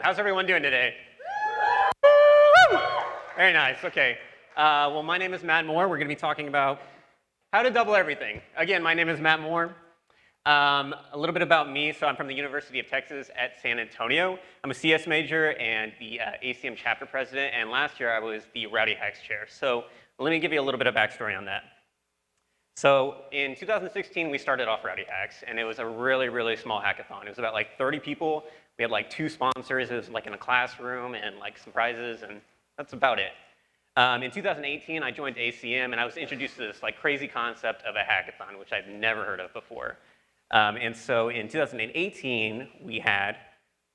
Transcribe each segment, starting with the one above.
How's everyone doing today? Very nice, okay. Well, my name is Matt Moore. We're gonna be talking about how to double everything. Again, my name is Matt Moore. A little bit about me. So I'm from the University of Texas at San Antonio. I'm a CS major and the ACM chapter president, and last year I was the RowdyHacks chair. So let me give you a little bit of backstory on that. So in 2016, we started off RowdyHacks, and it was a really, really small hackathon. It was about like 30 people. We had like 2 sponsors. It was like in a classroom and like some prizes, and that's about it. In 2018, I joined ACM, and I was introduced to this like crazy concept of a hackathon, which I've never heard of before. And so in 2018, we had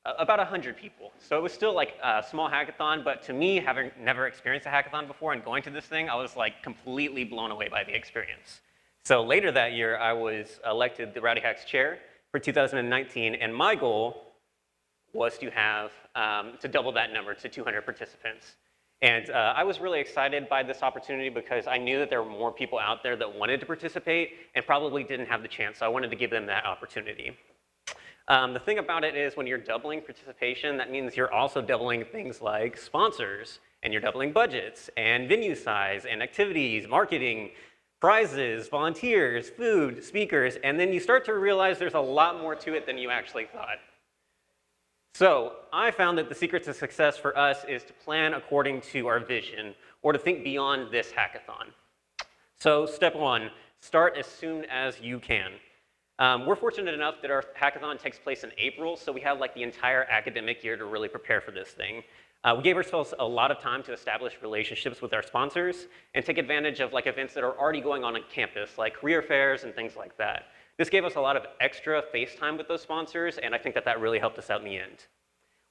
about 100 people. So it was still like a small hackathon, but to me, having never experienced a hackathon before and going to this thing, I was like completely blown away by the experience. So later that year, I was elected the RowdyHacks chair for 2019, and my goal was to have, to double that number to 200 participants. And I was really excited by this opportunity because I knew that there were more people out there that wanted to participate and probably didn't have the chance, so I wanted to give them that opportunity. The thing about it is when you're doubling participation, that means you're also doubling things like sponsors, and you're doubling budgets, and venue size, and activities, marketing, prizes, volunteers, food, speakers, and then you start to realize there's a lot more to it than you actually thought. So I found that the secret to success for us is to plan according to our vision, or to think beyond this hackathon. So step 1, start as soon as you can. We're fortunate enough that our hackathon takes place in April, so we have like the entire academic year to really prepare for this thing. We gave ourselves a lot of time to establish relationships with our sponsors and take advantage of like events that are already going on campus, like career fairs and things like that. This gave us a lot of extra face time with those sponsors, and I think that that really helped us out in the end.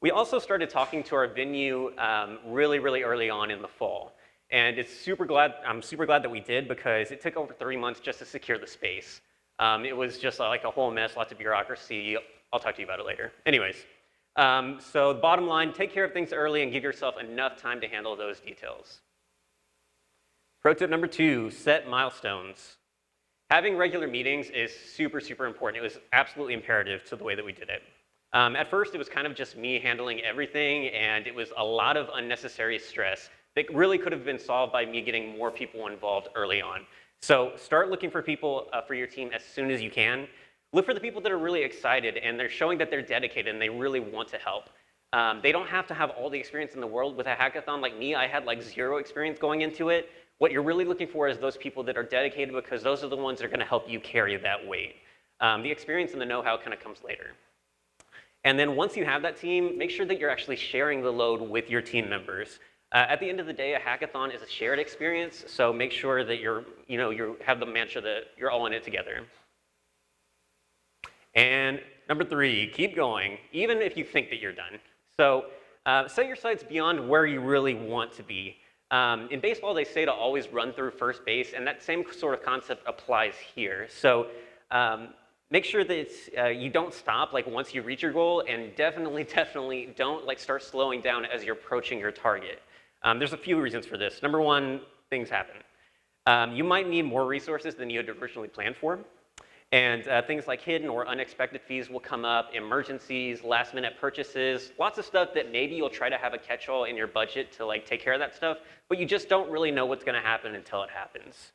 We also started talking to our venue really, really early on in the fall. And I'm super glad that we did, because it took over 3 months just to secure the space. It was just like a whole mess, lots of bureaucracy. I'll talk to you about it later. Anyways, so the bottom line, take care of things early and give yourself enough time to handle those details. Pro tip number 2, set milestones. Having regular meetings is super, super important. It was absolutely imperative to the way that we did it. At first, it was kind of just me handling everything, and it was a lot of unnecessary stress that really could have been solved by me getting more people involved early on. So start looking for people for your team as soon as you can. Look for the people that are really excited, and they're showing that they're dedicated and they really want to help. They don't have to have all the experience in the world with a hackathon like me. I had like 0 experience going into it. What you're really looking for is those people that are dedicated, because those are the ones that are going to help you carry that weight. The experience and the know-how kind of comes later. And then once you have that team, make sure that you're actually sharing the load with your team members. At the end of the day, a hackathon is a shared experience, so make sure that you have the mantra that you're all in it together. And number 3, keep going, even if you think that you're done. So set your sights beyond where you really want to be. In baseball, they say to always run through first base, and that same sort of concept applies here. So make sure that you don't stop like once you reach your goal, and definitely don't like start slowing down as you're approaching your target. There's a few reasons for this. Number 1, things happen. You might need more resources than you had originally planned for. And things like hidden or unexpected fees will come up, emergencies, last-minute purchases, lots of stuff that maybe you'll try to have a catch-all in your budget to like take care of that stuff, but you just don't really know what's going to happen until it happens.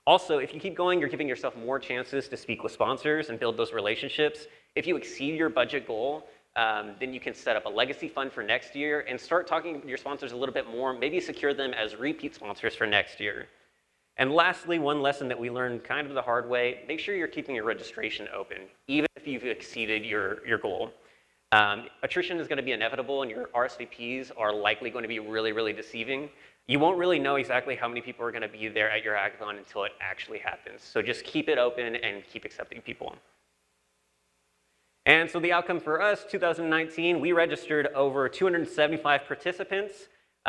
Also, if you keep going, you're giving yourself more chances to speak with sponsors and build those relationships. If you exceed your budget goal, then you can set up a legacy fund for next year and start talking to your sponsors a little bit more, maybe secure them as repeat sponsors for next year. And lastly, one lesson that we learned kind of the hard way, make sure you're keeping your registration open, even if you've exceeded your goal. Attrition is going to be inevitable, and your RSVPs are likely going to be really, really deceiving. You won't really know exactly how many people are going to be there at your hackathon until it actually happens. So just keep it open and keep accepting people. And so the outcome for us, 2019, we registered over 275 participants.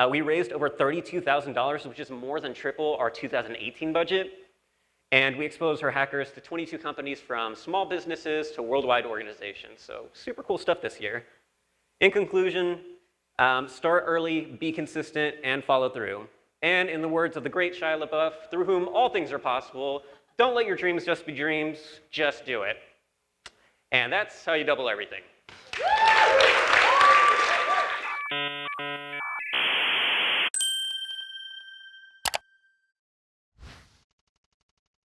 We raised over $32,000, which is more than triple our 2018 budget. And we exposed her hackers to 22 companies from small businesses to worldwide organizations. So super cool stuff this year. In conclusion, start early, be consistent, and follow through. And in the words of the great Shia LaBeouf, through whom all things are possible, don't let your dreams just be dreams, just do it. And that's how you double everything.